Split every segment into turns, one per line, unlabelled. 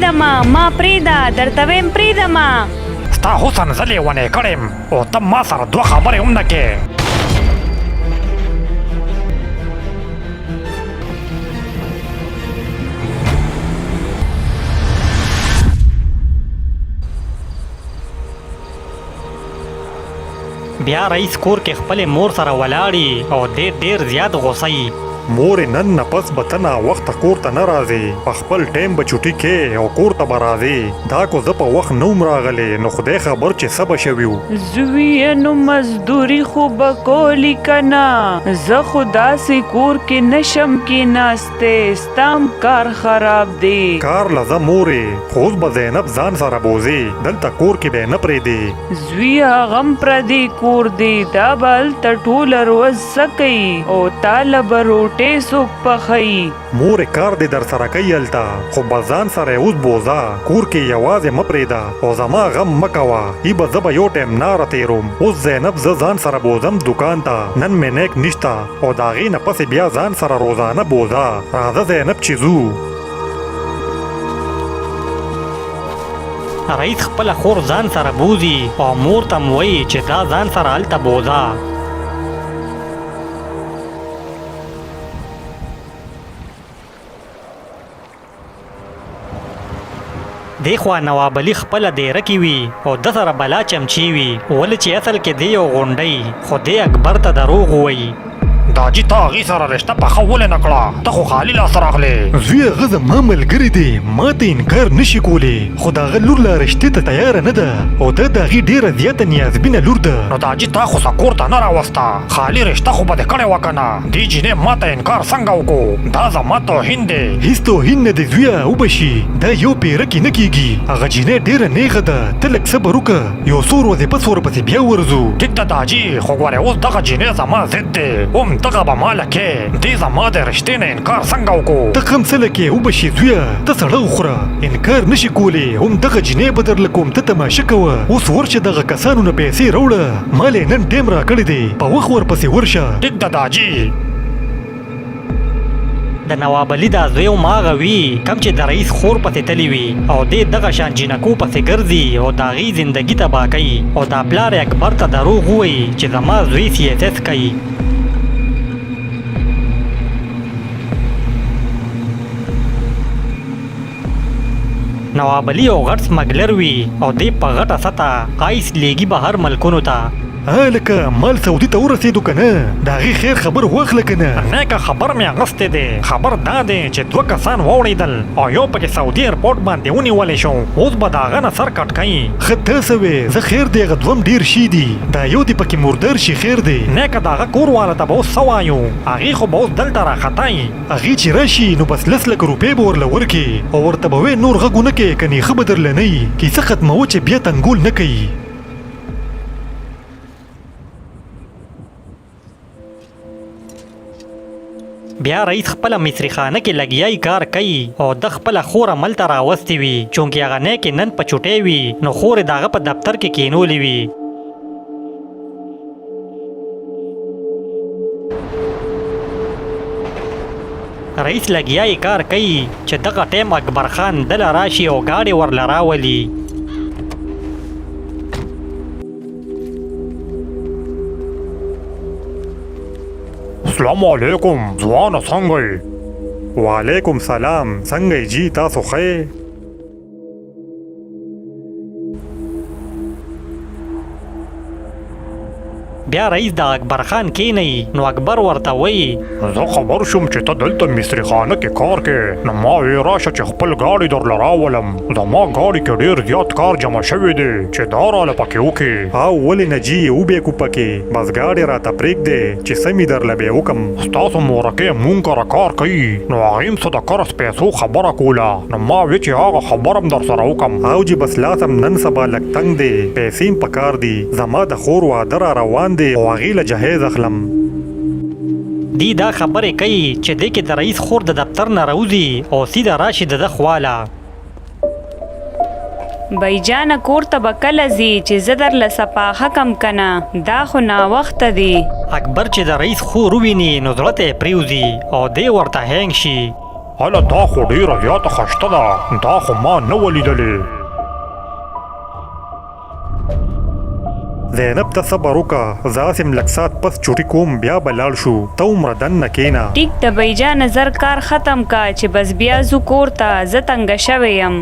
پریدما ما پریدا درته ویم پریدما
ستا حسن زه لیونی کړم او ته ما سره دوه خبرې هم نه کې.
بیا رئیس کور کې خپل مور سره ولاړی او ډیر زیات غوسه.
مورې نن نه پس به ته ناوخته کور ته نه راځې، په خپل ټایم به چوټي کې او کور ته به راځې. دا کو زه په وخت نه وم راغلی نو خدای خبر چې څه به شوي وو.
زویه نو مزدوري خو به کولی که نه، زه خو داسې کور کې نشم کېناستی، ستام کار خراب دی.
کار له ځه مورې، خو اوس به زینب ځان سره بوځې، دلته کور کې به یې نه پرېږدې.
زویه هغه هم پردی کور دی، دا به هلته ټوله ورځ څه کوي او تاله به روټۍ څوک پخوي.
مورې کار دې در سره کوي هلته، خو به ځان سره یې اوس بوځه، کور کې یوازې مه پرېږده او زما غم مه کوه. ای به زه به یو ټایم ناره تېروم. اوس زینب زه ځان سره بوځم دکان ته، نن مې نیک نشته او د هغې نه پسې بیا ځان سره روزانه بوځه. راځه زینب چې ځو.
رئیس خپل خور ځان سره بوزي او مور ته م وایي چې دا ځان سره هلته بوځه. دی خوا نواب علي خپله دیره کې وي او د سره بلا چمچې وي، ولې چې اصل کې دی یو غونډی، خو دی اکبر ته دروغ ووایي.
داجي تا هغې سره رشته پخه ولې نه کړه؟ ته خو خالي لاس راغلې.
زوی هغه زما ملګری دی، ما ته انکار نشي کولی، خو د هغه لور لا رشتې ته تیاره نه ده او دا د هغې ډېره زیاته نیازبینه لور ده.
نو داجي تا خو څه کور ته نه راوسته، خالي رشته خو به دې کړې وه که نه؟ دې جینۍ ما ته انکار څنګه وکړو؟ دا زما توهین دی.
هېڅ توهین نه دی زویه، وبشي دا یو پیره کې نه کېږي. هغه جینۍ ډېره نیغه ده، ته لږ صبر وکړه، یو څو ورځې پس ورپسې بیا ورځو.
ټیک ده داجي، خو ګورې اوس دغه جینۍ زما ضد دی، هم دغه به ما لکې دې زما د رشتې نه انکار څنګه وکړو؟
ته غم څه لکې وبشي زویه، ته سړه وخوره، انکار نشي کولی. هم دغه جینۍ به درله کوم، ته تماشه کوه. اوس ورشه دغه کسانو نه پیسې راوړه، ما یې نن ټایم راکړی دی، په وخت ورپسې ورشه.
ټیک ده داجي.
د نواب علي دا زوی هم هغه وي کوم چې د رئیس خور پسې تللی وي او دی دغه شان جینکو پسې ګرځي او د هغې زندګي تباه کوي او دا پلار یې اکبر ته دروغ ووایي چې زما زوی سیاست کوي. نواب علي یو غټ سمګلر وي او دی په غټه سطحه آیس لیږي بهر ملکونو ته.
لکه مال سعودي ته ورسېدو که نه، د هغې خیر خبر واخله که نه.
نیکه خبر مې اخیستی دی، خبر دا دی چې دوه کسان واوړېدل او یو پکې سعودي ایرپورټ باندې ونیولی شو، اوس به د هغه نه سر کټ کوي.
ښه ته څه وې، زه خیر دی هغه دوه هم ډېر شي دي، دا یو دې پکې مردار شي خیر دی.
نیکه د هغه کور والا ته به اوس څه وایو؟ هغې خو به اوس دلته راختایي.
هغې چې راشي نو بس 10 لکه روپۍ به ورله ورکړې او ورته به وې نور غږ ونه کړې، که نیښه به درله نه وي، کیسه ختموه چې بیا تنګول نه کوي.
بیا رئیس خپله مصري خانه کې لګیای کار کوي او د خپله خور هملته راوستې وي، چونکې هغه نیکې نن په چوټۍ وي نو خور یې د هغه په دفتر کې کینولې وي. رئیس لګیای کار کوي چې دغه ټایم اکبر خان دله راشي او ګاډې ورله راولي.
السلام علیکم ځوانه څنګه یې؟
وعلیکم سلام، څنګه یې جي، تاسو ښه یې؟
بیا رئیس د اکبر خان کینی نو اکبر ورته وایي
زه خبر شوم چې ته دلته مصري خانه کې کار کې، نو ما وی راشه چې خپل ګاډی درله راولم. زما ګاډي کې ډېر زیات کار جمع شوی دی چې دا راله پکې وکړې.
او ولې نه جي، وبېکو پکې، بس ګاډی راته پرېږدې چې څه مې درله بیا وکم.
ستاسو مورکۍ مونږ کره کار کوي، نو هغې هم څه د قرض پیسو خبره کوله، نو ما وی چې هغه خبر هم در سره وکم.
او جي بس لاس هم نن سبا لږ تنګ دی، پیسې هم پکار دي، زما د خور واده را روان دی او هغې له جهیز اخلم.
دی دا خبرې کوي چې دی کې د رئیس خور د دفتر نه راوځي او سیده راشي د ده خواله.
بایجانه کور ته به کله ځي چې زه درله سپاخه کم که نه؟ دا خو ناوخته دی.
اکبر چې د رئیس خور وویني نو زړه ته یې پرېوځي او دی ورته هینګ شي.
هله دا خو ډیره زیاته خشته ده دا خو ما نه ولیدلې
زینب ته صبر وکړه زه هسې لږ ساعت پس چوټي کوم بیا به لاړ شو ته عمره دننه کښېنه
ټیک د بیجا نظر کار ختم کا چې بس بیا زو کور ته زه تنګه شوی یم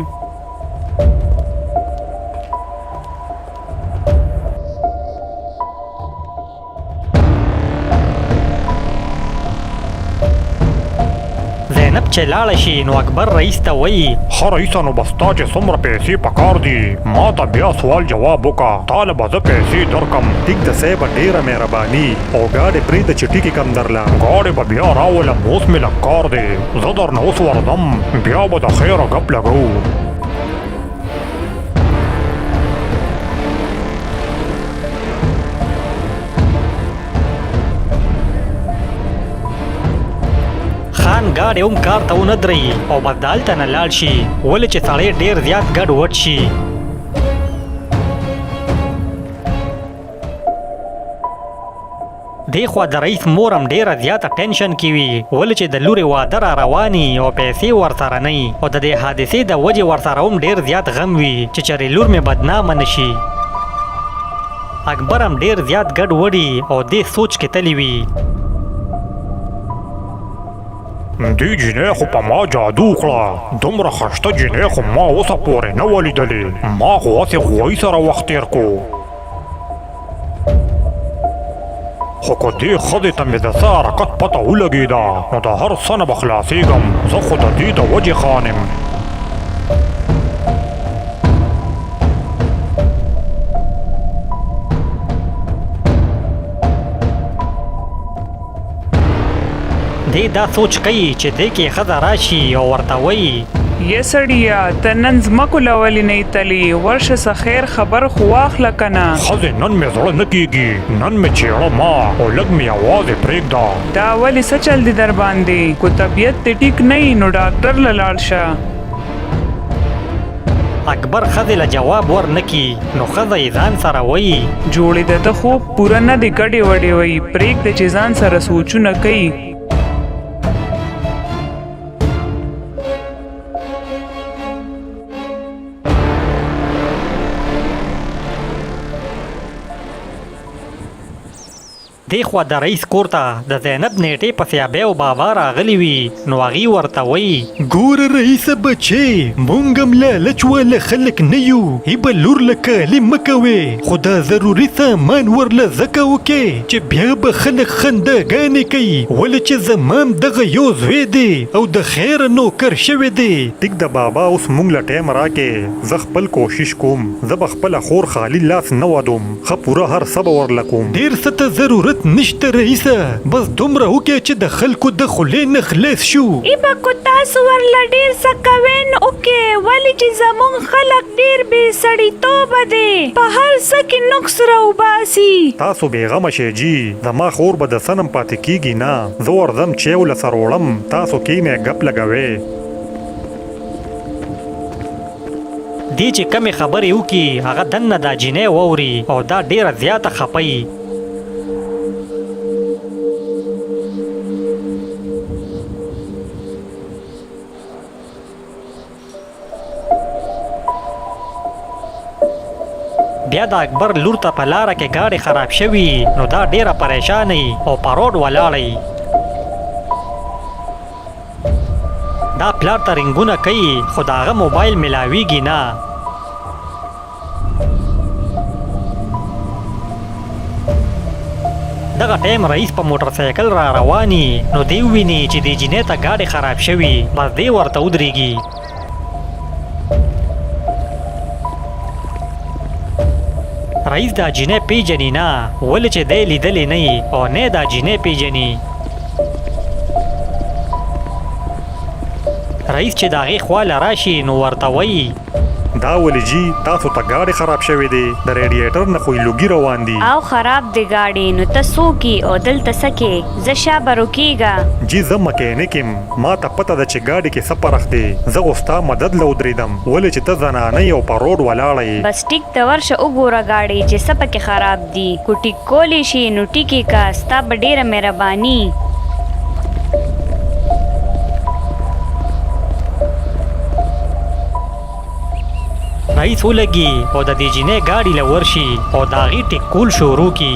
زینب چې لاړه شي نو اکبر رئیس ته وایي
ښه رئیسه نو بس تا چې څومره پیسې پکار دي ما ته بیا سوال جواب وکړه تاله به زه پیسې درکم
ټیک ده صاحبه ډیره مهرباني او ګاډې پرېږده چې ټیکې کم درله
ګاډې به بیا راولم اوس مې لږ کار دی زه درنه اوس ورځم بیا به د خیره ګپ لګو
خان ګاډی هم کار ته ونه درېږي او بس دالته نه لاړ شي ولې چې سړی ډېر زیات ګډ وډ شي دې خوا د رئیس مور هم ډېره زیاته ټینشن کې وي ولې چې د لورې واده را رواني او پیسې ورسره نه وي او د دې حادثې د وجې ورسره هم ډېر زیات غم وي چې چېرې لور مې بدنامه نه شي اکبر هم ډېر زیات ګډ وډي او دې سوچ کې تللی وي
دې جینۍ خو په ما جادو کړه دومره خشته جینۍ خو ما اوسه پورې نه ولیدلې ما خو هسې غوی سره وخت تېر کو خو که دې ښځې ته مې د څه حرکت پته ولګېده نو د هر څه نه به خلاصېږم زه خو د دې د وجې خان یم
دې دا سوچ کوي چې دې کې ښځه راشي او ورته وایي
یا سړیا ته نن ځمکو له ولې نه تلی ورشه څه خیر خبر خو واخله که نه
ښځې نن مې زړه نه کېږي نن مې چېړه ما او لږ مې یوازې پرېږده
دا ولې څه چل دی در باندې کو طبیعت دې ټیک نه وي نو ډاکټر له لاړ شه
اکبر ښځې له جواب ورنکي نو ښځه یې ځان سره وایي
جوړې د ده خوب پوره نه دی ګډې وډې وایي پرېږده چې ځان سره سوچونه کوي
دې خوا د رئیس کور ته د زینب نیټې پسې ابی او بابا راغلي وي نو هغې ورته وایي
ګوره رئیسه بچې مونږ هم لالچ واله خلک نه یو ای به لور له کالي مه کوې خو دا ضروري سامان ورله ځکه وکې چې بیا به خلک خنداګانې کوي ولې چې زما هم دغه یو زوی دی او د خیره نوکر شوی دی
ټیک ده بابا اوس مونږ له ټایم راکې زه خپل کوشش کوم زه به خپله خور خالي لاس نه ودوم ښه پوره هر څه به ورله کوم
ډېر څه ته ضرورت نشته رئیسه بس دومره وکړه چې د خلکو د خولې نه خلاص شو
ای به کو تاسو ورله ډېر څه کوئ وکې ولې چې زموږ خلک ډېر بې سړیتوبه دی په هر څه کې نقص راوباسي
تاسو بېغمه شئ جي زما خور به د صنم پاتې کیږي نه زه ورځم چیو له سر وړم تاسو کښېنئ ګپ لګوئ
دې چې کمې خبرې وکړي هغه دننه دا جینۍ واوري او دا ډېره زیاته خپه بیا د اکبر لور ته په لاره کې ګاډې خراب شوي نو دا ډېره پریشانه او په روډ ولاړه دا پلار ته رنګونه کوي خو د هغه موبایل ملاویږي نه دغه ټایم رئیس په موټر سایکل را رواني نو دی وویني چې د جینۍ ته ګاډې خراب شوي بس دی ورته ودرېږي رئیس دا جینۍ پیژني نه ولې چې دی لیدلی نه او نه دا جینۍ پیژني رئیس چې د هغې خواله راشي نو ورته وایي
دا ولې جي تاسو ته ګاډې خراب شوی دی د ریډیټر نه خو لوګي روان دي
او خراب دی ګاډي نو ته څوک یې او دلته څه کې زه شابه روکېږه
جي زه مکینیک یم ما ته پته ده چې ګاډي کې څه پرخ دی زه خو ستا مدد له ودرېدم ولې چې ته زنانه یې او په روډ ولاړه یې
بس ټیک ته ورشه وګوره ګاډي چې څه پکې خراب دي کو ټیک کولی شي نو ټیکې کا ستا به ډېره مهرباني
رئیس ولګي او د دې جینۍ ګاډي له ورشي او د هغې ټیکول شروع کي.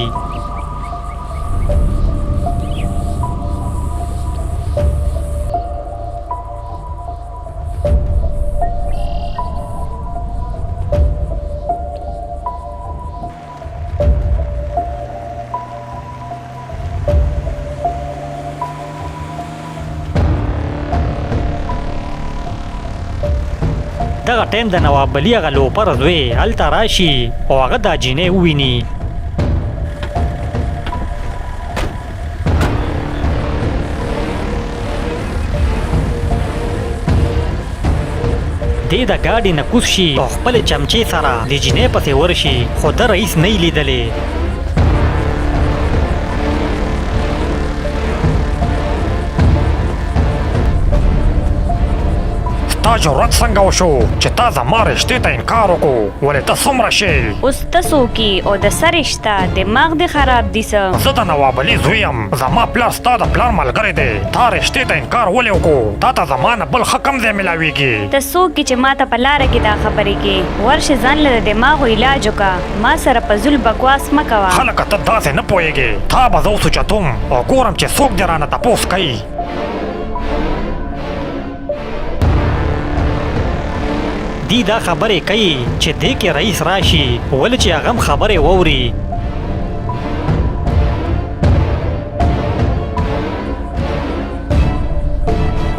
دغه ټایم د نواب علي هغه لوپر زوی هلته راشي او هغه دا جینۍ وویني. دی د ګاډي نه کوز شي او خپلې چمچې سره د جینۍ پسې ورشي، خو ده رئیس نه یې لیدلی.
تا جرأت څنګه وشو چې تا زما رشتې ته انکار وکړو؟ ولې ته څومره شې؟
اوس ته څوک یې او د څه رشته؟ دماغ دې خراب دي څه؟
زه د نواب علي زوی یم. زما پلار ستا د پلار ملګری دی. تا رشتې ته انکار ولې وکړو؟ تا ته زما نه بل ښه کم ځای میلاویږي.
ته څوک یې چې ما ته په لاره کې دا خبرې کې؟ ورشه ځان له د دماغو علاج وکړه، ما سره په زول بکواس مه کوه.
خلکه ته داسې نه پوهېږې. تا به زه وسوچتم او ګورم چې څوک دې رانه تپوس کوي.
دی دا خبرې کوي چې دې کې رئیس راشي، ولې چې هغه هم خبرې واوري.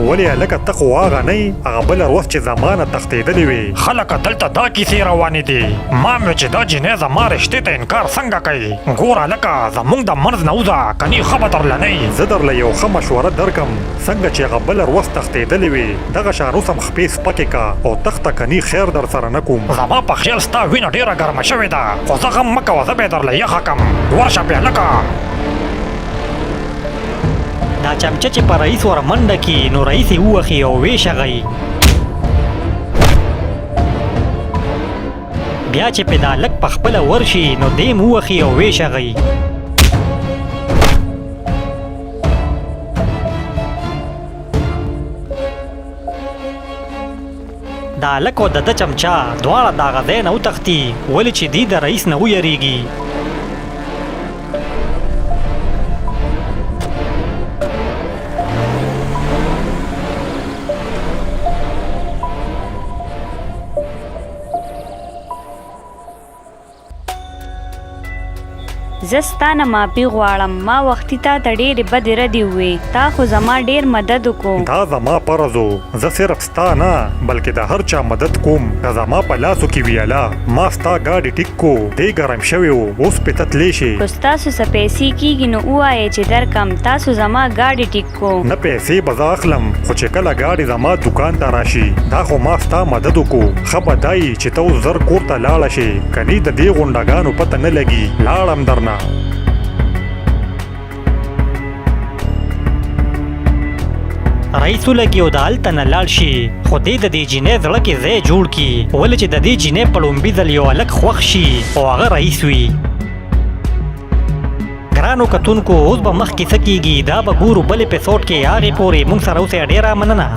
ولې هلکه ته خو هغه نه یې هغه بله ورځ چې زما نه تښتېدلې وې.
خلکه دلته دا کیسې روانې دي. ما مې چې دا جینۍ زما رشتې ته انکار څنګه کوي؟ ګوره هلکه زموږ د منځ نه وځه، کنې ښه به درله نه یي.
زه درله یو ښه مشوره درکم. څنګه چې هغه بله ورځ تښتېدلې وې دغه شان اوس هم خپې سپکې کا او تخته کني خیر در سره نه کوم.
زما په خیال ستا وینه ډېره ګرمه شوې ده، خو زه غم مه کوه، زه به یې درله یخه کم. ورشه بیا هلکه.
دا چمچه چې په رئیس ور منډه کي نو رئیس یې ووخي او ویشغی. بیا چې پې دا هلک په خپله ورشي نو دی م ووخي او ویشغی. دا هلک او د ده چمچه دواړه د هغه ځای نه وتښتي، ولې چې دی د رئیس نه ویریږي.
زه ستا نه معافي غواړم، ما وختي تا ته ډېرې بدې ردې ووې، تا خو زما ډېر مدد وکړو.
دا زما فرض و، زه صرف ستا نه بلکې د هر چا مدد کوم. که زما په لاسو کې ویاله ما ستا ګاډي ټیک کو، دی ګرم شوی و، اوس پې ته تللی شي.
که ستاسو څه پیسې کېږي نو ووایئ چې درکم، تاسو زما ګاډي ټیک کو.
نه پیسې به زه اخلم، خو چې کله ګاډي زما دوکان ته راشي دا خو ما ستا مدد وکړو. ښه به دا یي چې ته اوس زر کور ته لاړه شې، کني د دې غونډګانو پته نه لګي. لاړم درنه.
رئیس ولګي او د هلته نه لاړ شي، خو دی د دې جینۍ زړه کې ځای جوړ کي، ولې چې د دې جینۍ په لومبي ځل یو هلک خوښ شي او هغه رئیس وي. ګرانو کتونکو اوس به مخکې څه کیږي دا به ګورو بل اپیسوډ کې. هغې پورې موږ سره اوسئ. ډېره مننه.